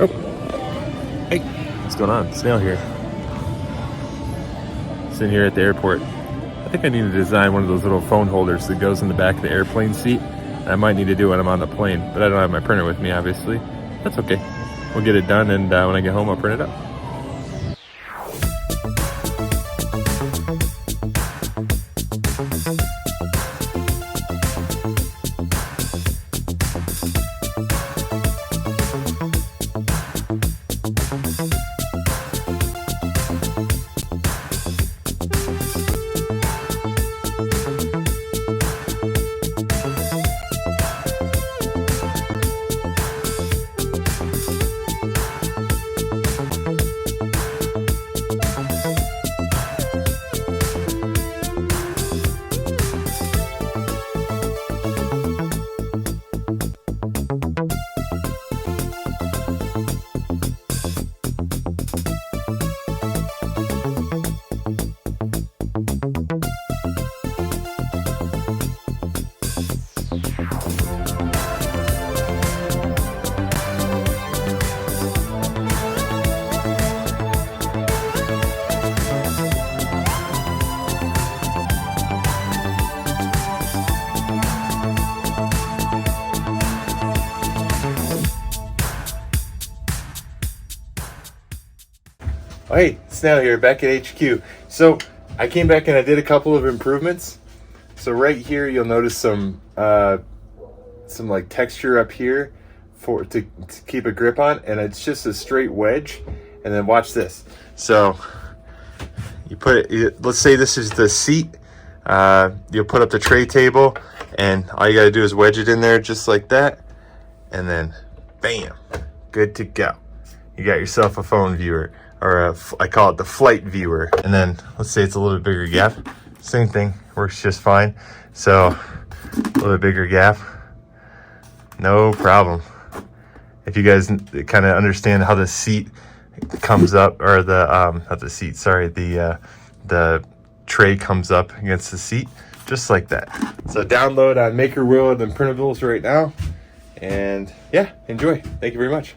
Oh, hey, what's going on? Snail here. Sitting here at the airport. I think I need to design one of those little phone holders that goes in the back of the airplane seat. I might need to do when I'm on the plane, but I don't have my printer with me, obviously. That's okay. We'll get it done, and when I get home, I'll print it up. Oh, hey, Snail here, back at HQ. So I came back and I did a couple of improvements. So right here, you'll notice some like texture up here to keep a grip on, and it's just a straight wedge. And then watch this. So you put it. Let's say this is the seat. You'll put up the tray table, and all you got to do is wedge it in there just like that, and then bam, good to go. You got yourself a phone viewer. Or I call it the flight viewer. And then let's say it's a little bit bigger gap. Same thing, works just fine. So a little bit bigger gap, no problem. If you guys kind of understand how the seat comes up, or the not the seat, sorry, the tray comes up against the seat, just like that. So download on makerworld and printables right now, and yeah, enjoy. Thank you very much.